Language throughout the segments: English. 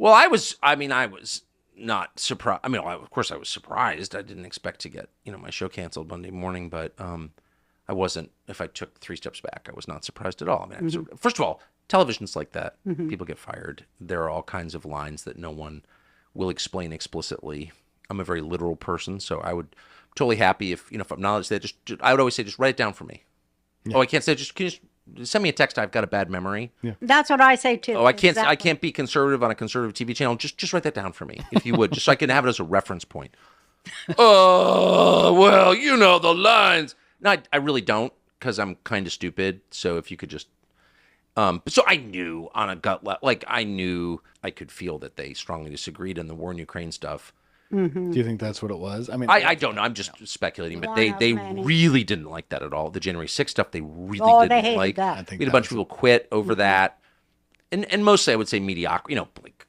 Well, I was not surprised. I mean, of course I was surprised. I didn't expect to get, my show canceled Monday morning, but I wasn't, if I took 3 steps back, I was not surprised at all. I mean, first of all, television's like that. People get fired. There are all kinds of lines that no one will explain explicitly. I'm a very literal person, so I would totally happy if I'm knowledge that I would always say, just write it down for me. Yeah. Oh, I can't say, can you just send me a text. I've got a bad memory. Yeah. That's what I say too. Oh, I can't be conservative on a conservative TV channel. Just write that down for me, if you would, just so I can have it as a reference point. Oh, well, the lines. No, I really don't, because I'm kind of stupid. So if you could just, so I knew on a gut level, I knew I could feel that they strongly disagreed in the war in Ukraine stuff. Mm-hmm. Do you think that's what it was? I mean, I don't know. I'm just speculating, but they really didn't like that at all. The January 6th stuff, they really didn't like. That. I think we had a bunch of people quit over that, and mostly I would say mediocre. Like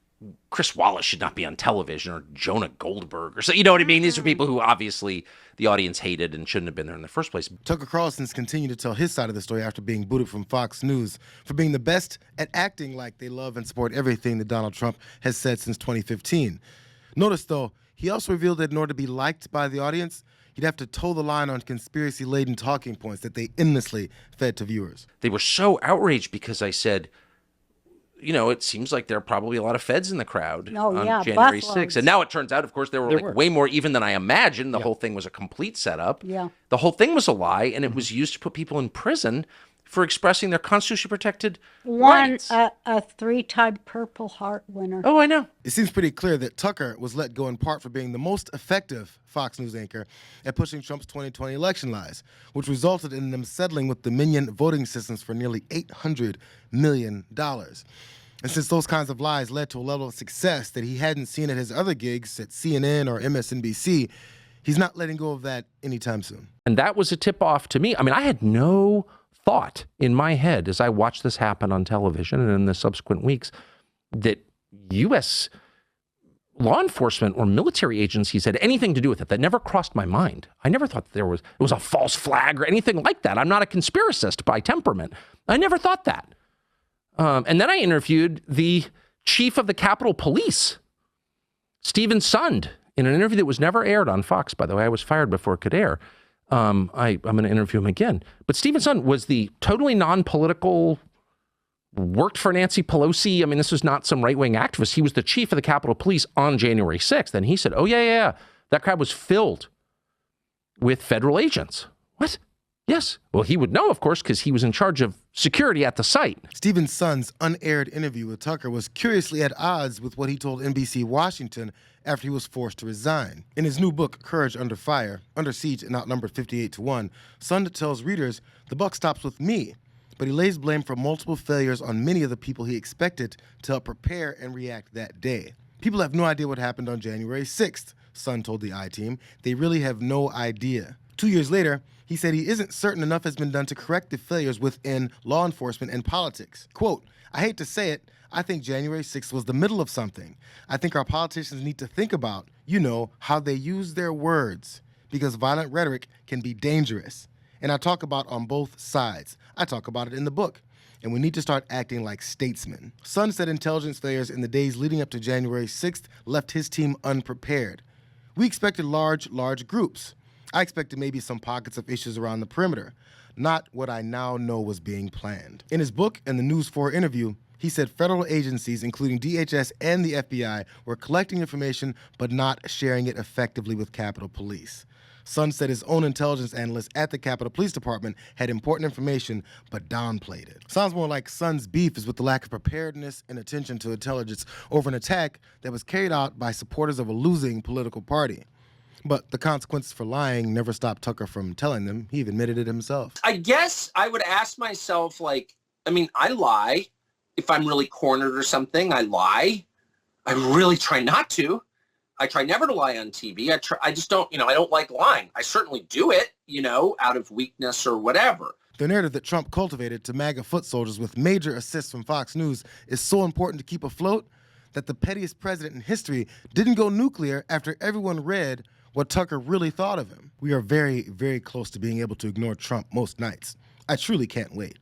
Chris Wallace should not be on television, or Jonah Goldberg, or so. You know what I mean? These are people who obviously the audience hated and shouldn't have been there in the first place. Tucker Carlson's continued to tell his side of the story after being booted from Fox News for being the best at acting like they love and support everything that Donald Trump has said since 2015. Notice, though, he also revealed that in order to be liked by the audience, you'd have to toe the line on conspiracy-laden talking points that they endlessly fed to viewers. They were so outraged because I said, it seems like there are probably a lot of feds in the crowd on January 6th. And now it turns out, of course, there were way more even than I imagined. The whole thing was a complete setup. Yeah. The whole thing was a lie, and it was used to put people in prison for expressing their constitutionally protected rights. A 3-time Purple Heart winner. Oh, I know. It seems pretty clear that Tucker was let go in part for being the most effective Fox News anchor at pushing Trump's 2020 election lies, which resulted in them settling with Dominion voting systems for nearly $800 million. And since those kinds of lies led to a level of success that he hadn't seen at his other gigs at CNN or MSNBC, he's not letting go of that anytime soon. And that was a tip-off to me. I mean, I had no thought in my head as I watched this happen on television and in the subsequent weeks that U.S. law enforcement or military agencies had anything to do with it. That never crossed my mind. I never thought that it was a false flag or anything like that. I'm not a conspiracist by temperament. I never thought that. And then I interviewed the chief of the Capitol Police, Stephen Sund, in an interview that was never aired on Fox, by the way. I was fired before it could air. I'm going to interview him again. But Stephen Sund was the totally non-political, worked for Nancy Pelosi. I mean, this was not some right-wing activist. He was the chief of the Capitol Police on January 6th. And he said, oh, yeah. That crowd was filled with federal agents. What? Yes. Well, he would know, of course, because he was in charge of security at the site. Stephen Sund's unaired interview with Tucker was curiously at odds with what he told NBC Washington after he was forced to resign. In his new book, Courage Under Fire, Under Siege and Outnumbered 58-1, Sund tells readers, the buck stops with me, but he lays blame for multiple failures on many of the people he expected to help prepare and react that day. People have no idea what happened on January 6th, Sund told the I-Team. They really have no idea. 2 years later, he said he isn't certain enough has been done to correct the failures within law enforcement and politics. Quote, I hate to say it, I think January 6th was the middle of something. I think our politicians need to think about, how they use their words, because violent rhetoric can be dangerous. And I talk about on both sides. I talk about it in the book. And we need to start acting like statesmen. Sund said intelligence failures in the days leading up to January 6th left his team unprepared. We expected large groups. I expected maybe some pockets of issues around the perimeter, not what I now know was being planned. In his book and the News 4 interview, he said federal agencies, including DHS and the FBI, were collecting information but not sharing it effectively with Capitol Police. Sund said his own intelligence analysts at the Capitol Police Department had important information but downplayed it. Sounds more like Sund's beef is with the lack of preparedness and attention to intelligence over an attack that was carried out by supporters of a losing political party. But the consequences for lying never stopped Tucker from telling them. He even admitted it himself. I guess I would ask myself, I lie. If I'm really cornered or something, I lie. I really try not to. I try never to lie on TV. I just don't, I don't like lying. I certainly do it, out of weakness or whatever. The narrative that Trump cultivated to MAGA foot soldiers with major assists from Fox News is so important to keep afloat that the pettiest president in history didn't go nuclear after everyone read what Tucker really thought of him. We are very, very close to being able to ignore Trump most nights. I truly can't wait.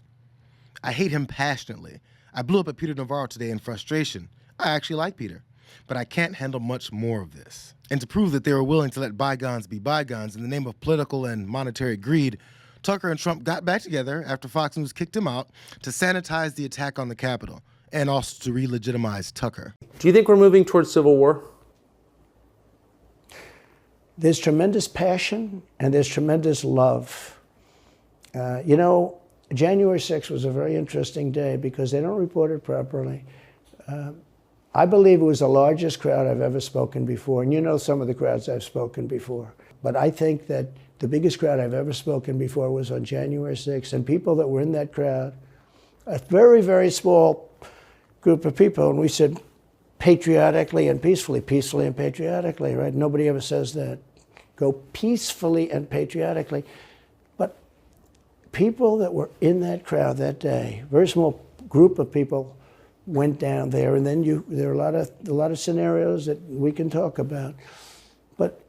I hate him passionately. I blew up at Peter Navarro today in frustration. I actually like Peter, but I can't handle much more of this. And to prove that they were willing to let bygones be bygones in the name of political and monetary greed, Tucker and Trump got back together after Fox News kicked him out to sanitize the attack on the Capitol and also to re-legitimize Tucker. Do you think we're moving towards civil war? There's tremendous passion and there's tremendous love. January 6th was a very interesting day because they don't report it properly. I believe it was the largest crowd I've ever spoken before, and you know some of the crowds I've spoken before. But I think that the biggest crowd I've ever spoken before was on January 6th, and people that were in that crowd, a very, very small group of people, and we said patriotically and peacefully and patriotically, right? Nobody ever says that. Go peacefully and patriotically. But people that were in that crowd that day, very small group of people, went down there, and then there are a lot of scenarios that we can talk about. But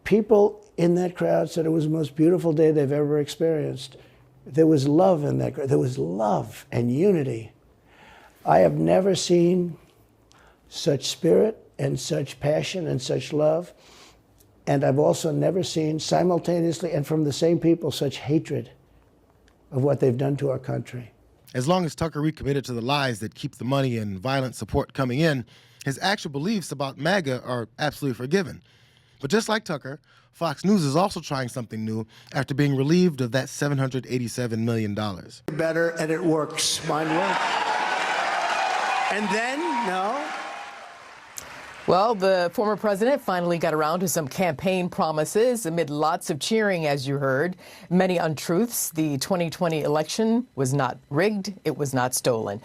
people in that crowd said it was the most beautiful day they've ever experienced. There was love in that crowd. There was love and unity. I have never seen such spirit and such passion and such love. And I've also never seen simultaneously and from the same people such hatred of what they've done to our country. As long as Tucker recommitted to the lies that keep the money and violent support coming in, his actual beliefs about MAGA are absolutely forgiven. But just like Tucker, Fox News is also trying something new after being relieved of that $787 million. Better, and it works. Mine work. And then, no. Well, the former president finally got around to some campaign promises amid lots of cheering, as you heard. Many untruths. The 2020 election was not rigged. It was not stolen.